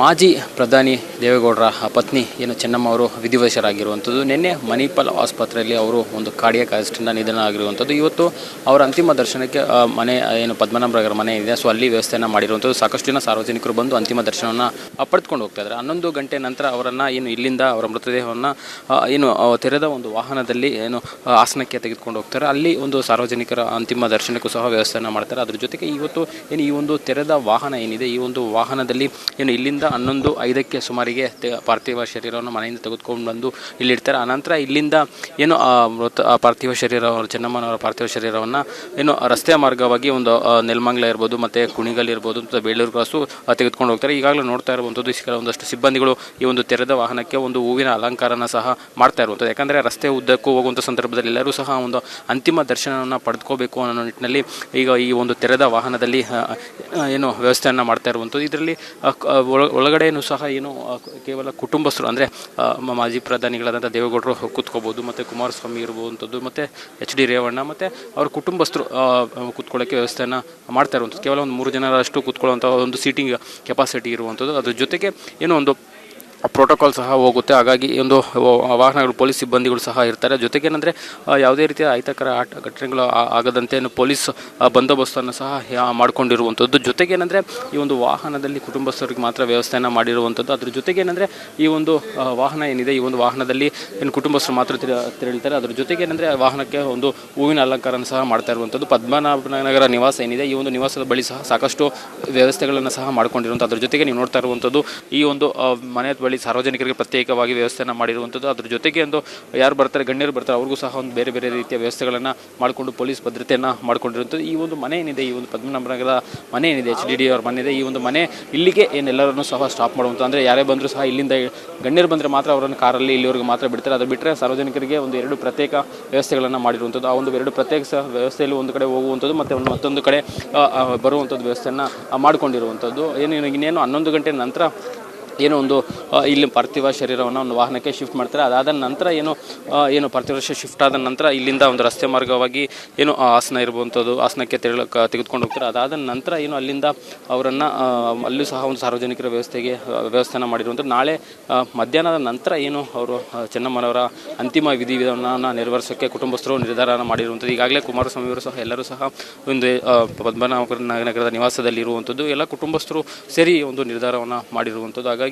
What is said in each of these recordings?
ಮಾಜಿ ಪ್ರಧಾನಿ ದೇವೇಗೌಡರ ಪತ್ನಿ ಏನು ಚೆನ್ನಮ್ಮ ಅವರು ವಿಧಿವಶರಾಗಿರುವಂಥದ್ದು. ನಿನ್ನೆ ಮಣಿಪಾಲ್ ಆಸ್ಪತ್ರೆಯಲ್ಲಿ ಅವರು ಒಂದು ಕಾರ್ಡಿಯಾಕ್ ಅರೆಸ್ಟಿಂದ ನಿಧನ ಆಗಿರುವಂಥದ್ದು. ಇವತ್ತು ಅವರ ಅಂತಿಮ ದರ್ಶನಕ್ಕೆ ಮನೆ ಏನು ಪದ್ಮನಾಭನಗರ ಮನೆ ಇದೆ, ಸೊ ಅಲ್ಲಿ ವ್ಯವಸ್ಥೆಯನ್ನು ಮಾಡಿರುವಂಥದ್ದು. ಸಾಕಷ್ಟು ಜನ ಸಾರ್ವಜನಿಕರು ಬಂದು ಅಂತಿಮ ದರ್ಶನವನ್ನು ಪಡೆದುಕೊಂಡು ಹೋಗ್ತಾ ಇದ್ದಾರೆ. 11 ಗಂಟೆ ನಂತರ ಅವರನ್ನು ಏನು ಇಲ್ಲಿಂದ ಅವರ ಮೃತದೇಹವನ್ನು ಏನು ತೆರೆದ ಒಂದು ವಾಹನದಲ್ಲಿ ಏನು ಹಾಸನಕ್ಕೆ ತೆಗೆದುಕೊಂಡು ಹೋಗ್ತಾರೆ. ಅಲ್ಲಿ ಒಂದು ಸಾರ್ವಜನಿಕರ ಅಂತಿಮ ದರ್ಶನಕ್ಕೂ ಸಹ ವ್ಯವಸ್ಥೆಯನ್ನು ಮಾಡ್ತಾರೆ. ಅದ್ರ ಜೊತೆಗೆ ಇವತ್ತು ಏನು ಈ ಒಂದು ತೆರೆದ ವಾಹನ ಏನಿದೆ, ಈ ಒಂದು ವಾಹನದಲ್ಲಿ ಏನು ಇಲ್ಲಿಂದ 11:05 ಸುಮಾರಿಗೆ ಪಾರ್ಥಿವ ಶರೀರವನ್ನು ಮನೆಯಿಂದ ತೆಗೆದುಕೊಂಡು ಬಂದು ಇಲ್ಲಿಡ್ತಾರೆ. ಆನಂತರ ಇಲ್ಲಿಂದ ಏನು ಪಾರ್ಥಿವ ಶರೀರ ಚೆನ್ನಮ್ಮನವರ ಪಾರ್ಥಿವ ಶರೀರವನ್ನು ಏನು ರಸ್ತೆ ಮಾರ್ಗವಾಗಿ ಒಂದು ನೆಲಮಂಗಲ ಇರ್ಬೋದು, ಮತ್ತು ಕುಣಿಗಲ್ ಇರ್ಬೋದು, ಮತ್ತು ಬೇಲೂರು ಕ್ರಾಸು ತೆಗೆದುಕೊಂಡು ಹೋಗ್ತಾರೆ. ಈಗಾಗಲೇ ನೋಡ್ತಾ ಇರುವಂಥದ್ದು ಒಂದಷ್ಟು ಸಿಬ್ಬಂದಿಗಳು ಈ ಒಂದು ತೆರೆದ ವಾಹನಕ್ಕೆ ಒಂದು ಹೂವಿನ ಅಲಂಕಾರನ ಸಹ ಮಾಡ್ತಾ ಇರುವಂಥದ್ದು. ಯಾಕಂದರೆ ರಸ್ತೆ ಉದ್ದಕ್ಕೂ ಹೋಗುವಂಥ ಸಂದರ್ಭದಲ್ಲಿ ಎಲ್ಲರೂ ಸಹ ಒಂದು ಅಂತಿಮ ದರ್ಶನವನ್ನು ಪಡೆದುಕೋಬೇಕು ಅನ್ನೋ ನಿಟ್ಟಿನಲ್ಲಿ ಈಗ ಈ ಒಂದು ತೆರೆದ ವಾಹನದಲ್ಲಿ ಏನು ವ್ಯವಸ್ಥೆಯನ್ನು ಮಾಡ್ತಾ ಇರುವಂಥದ್ದು. ಇದರಲ್ಲಿ ಒಳಗಡೆಯೂ ಸಹ ಏನು ಕೇವಲ ಕುಟುಂಬಸ್ಥರು ಅಂದರೆ ಮಾಜಿ ಪ್ರಧಾನಿಗಳಾದಂಥ ದೇವೇಗೌಡರು ಕೂತ್ಕೋಬೋದು, ಮತ್ತು ಕುಮಾರಸ್ವಾಮಿ ಇರ್ಬೋವಂಥದ್ದು, ಮತ್ತು HD ರೇವಣ್ಣ ಮತ್ತು ಅವ್ರ ಕುಟುಂಬಸ್ಥರು ಕೂತ್ಕೊಳ್ಳೋಕ್ಕೆ ವ್ಯವಸ್ಥೆಯನ್ನು ಮಾಡ್ತಾ ಇರುವಂಥದ್ದು. ಕೇವಲ ಒಂದು 3 ಜನರಷ್ಟು ಕೂತ್ಕೊಳ್ಳುವಂಥ ಒಂದು ಸೀಟಿಂಗ್ ಕೆಪಾಸಿಟಿ ಇರುವಂಥದ್ದು. ಅದ್ರ ಜೊತೆಗೆ ಏನೋ ಒಂದು ಪ್ರೋಟೋಕಾಲ್ ಸಹ ಹೋಗುತ್ತೆ. ಹಾಗಾಗಿ ಒಂದು ವಾಹನಗಳು ಪೊಲೀಸ್ ಸಿಬ್ಬಂದಿಗಳು ಸಹ ಇರ್ತಾರೆ. ಜೊತೆಗೇನೆಂದರೆ ಯಾವುದೇ ರೀತಿಯ ಅಹಿತಕರ ಘಟನೆಗಳು ಆಗದಂತೆ ಪೊಲೀಸ್ ಬಂದೋಬಸ್ತನ್ನು ಸಹ ಮಾಡಿಕೊಂಡಿರುವಂಥದ್ದು. ಜೊತೆಗೇನೆಂದರೆ ಈ ಒಂದು ವಾಹನದಲ್ಲಿ ಕುಟುಂಬಸ್ಥರಿಗೆ ಮಾತ್ರ ವ್ಯವಸ್ಥೆಯನ್ನು ಮಾಡಿರುವಂಥದ್ದು. ಅದ್ರ ಜೊತೆಗೇನೆಂದರೆ ಈ ಒಂದು ವಾಹನ ಏನಿದೆ, ಈ ಒಂದು ವಾಹನದಲ್ಲಿ ಏನು ಕುಟುಂಬಸ್ಥರು ಮಾತ್ರ ತೆರಳ್ತಾರೆ. ಅದ್ರ ಜೊತೆಗೇನೆಂದರೆ ವಾಹನಕ್ಕೆ ಒಂದು ಹೂವಿನ ಅಲಂಕಾರನ ಸಹ ಮಾಡ್ತಾ ಇರುವಂಥದ್ದು. ಪದ್ಮನಾಭನಗರ ನಿವಾಸ ಏನಿದೆ, ಈ ಒಂದು ನಿವಾಸದ ಬಳಿ ಸಹ ಸಾಕಷ್ಟು ವ್ಯವಸ್ಥೆಗಳನ್ನು ಸಹ ಮಾಡ್ಕೊಂಡಿರುವಂಥದ್ದು. ಅದ್ರ ಜೊತೆಗೆ ನೀವು ನೋಡ್ತಾ ಇರುವಂಥದ್ದು ಈ ಒಂದು ಮನೆ ಸಾರ್ವಜನಿಕರಿಗೆ ಪ್ರತ್ಯೇಕವಾಗಿ ವ್ಯವಸ್ಥೆಯನ್ನು ಮಾಡಿರುವಂಥದ್ದು. ಅದ್ರ ಜೊತೆಗೆ ಒಂದು ಯಾರು ಬರ್ತಾರೆ, ಗಣ್ಯರು ಬರ್ತಾರೆ, ಅವ್ರಿಗೂ ಸಹ ಒಂದು ಬೇರೆ ಬೇರೆ ರೀತಿಯ ವ್ಯವಸ್ಥೆಗಳನ್ನು ಮಾಡಿಕೊಂಡು ಪೊಲೀಸ್ ಭದ್ರತೆಯನ್ನು ಮಾಡ್ಕೊಂಡಿರುವಂಥದ್ದು. ಈ ಒಂದು ಮನೆ ಏನಿದೆ, ಈ ಒಂದು ಪದ್ಮನಾಭನಗರದ ಮನೆ ಏನಿದೆ, HDD ಅವ್ರ ಮನೆ ಇದೆ, ಈ ಒಂದು ಮನೆ ಇಲ್ಲಿಗೆ ಏನೆಲ್ಲರನ್ನೂ ಸಹ ಸ್ಟಾಪ್ ಮಾಡುವಂಥ, ಅಂದರೆ ಯಾರೇ ಬಂದರೂ ಸಹ ಇಲ್ಲಿಂದ ಗಣ್ಯರು ಬಂದರೆ ಮಾತ್ರ ಅವರನ್ನು ಕಾರಲ್ಲಿ ಇಲ್ಲಿವರೆಗೂ ಮಾತ್ರ ಬಿಡ್ತಾರೆ. ಅದು ಬಿಟ್ಟರೆ ಸಾರ್ವಜನಿಕರಿಗೆ ಒಂದು 2 ಪ್ರತ್ಯೇಕ ವ್ಯವಸ್ಥೆಗಳನ್ನು ಮಾಡಿರುವಂಥದ್ದು. ಆ ಒಂದು 2 ಪ್ರತ್ಯೇಕ ವ್ಯವಸ್ಥೆಯಲ್ಲಿ ಒಂದು ಕಡೆ ಹೋಗುವಂಥದ್ದು ಮತ್ತು ಮತ್ತೊಂದು ಕಡೆ ಬರುವಂಥದ್ದು ವ್ಯವಸ್ಥೆಯನ್ನು ಮಾಡಿಕೊಂಡಿರುವಂಥದ್ದು. ಇನ್ನೇನು 11 ಗಂಟೆ ನಂತರ ಏನೋ ಒಂದು ಇಲ್ಲಿ ಪಾರ್ಥಿವ ಶರೀರವನ್ನು ಒಂದು ವಾಹನಕ್ಕೆ ಶಿಫ್ಟ್ ಮಾಡ್ತಾರೆ. ಅದಾದ ನಂತರ ಏನು ಪಾರ್ಥಿವ ಶಿಫ್ಟ್ ಆದ ನಂತರ ಇಲ್ಲಿಂದ ಒಂದು ರಸ್ತೆ ಮಾರ್ಗವಾಗಿ ಏನು ಹಾಸನ ಇರುವಂಥದ್ದು, ಹಾಸನಕ್ಕೆ ತೆಗೆದುಕೊಂಡು ಹೋಗ್ತಾರೆ. ಅದಾದ ನಂತರ ಏನು ಅಲ್ಲಿಂದ ಅವರನ್ನು ಅಲ್ಲೂ ಸಹ ಒಂದು ಸಾರ್ವಜನಿಕರ ವ್ಯವಸ್ಥೆನ ಮಾಡಿರುವಂಥದ್ದು. ನಾಳೆ ಮಧ್ಯಾಹ್ನದ ನಂತರ ಏನು ಅವರು ಚೆನ್ನಮ್ಮನವರ ಅಂತಿಮ ವಿಧಿವಿಧಾನವನ್ನು ನೆರವೇರಿಸೋಕ್ಕೆ ಕುಟುಂಬಸ್ಥರು ನಿರ್ಧಾರನ ಮಾಡಿರುವಂಥದ್ದು. ಈಗಾಗಲೇ ಕುಮಾರಸ್ವಾಮಿಯವರು ಸಹ ಎಲ್ಲರೂ ಸಹ ಒಂದು ಪದ್ಮನಾಭನಗರದ ನಿವಾಸದಲ್ಲಿ ಇರುವಂಥದ್ದು. ಎಲ್ಲ ಕುಟುಂಬಸ್ಥರು ಸೇರಿ ಒಂದು ನಿರ್ಧಾರವನ್ನು ಮಾಡಿರುವಂಥದ್ದು. ಹಾಗಾಗಿ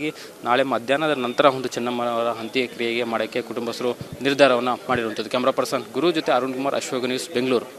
ನಾಳೆ ಮಧ್ಯಾಹ್ನದ ನಂತರ ಒಂದು ಚೆನ್ನಮ್ಮನವರ ಅಂತ್ಯಕ್ರಿಯೆಗೆ ಮಾಡೋಕ್ಕೆ ಕುಟುಂಬಸ್ಥರು ನಿರ್ಧಾರವನ್ನು ಮಾಡಿರುವಂಥದ್ದು. ಕ್ಯಾಮ್ರಾ ಪರ್ಸನ್ ಗುರು ಜೊತೆ ಅರುಣ್ ಕುಮಾರ್, ಅಶ್ವಗ ನ್ಯೂಸ್, ಬೆಂಗಳೂರು.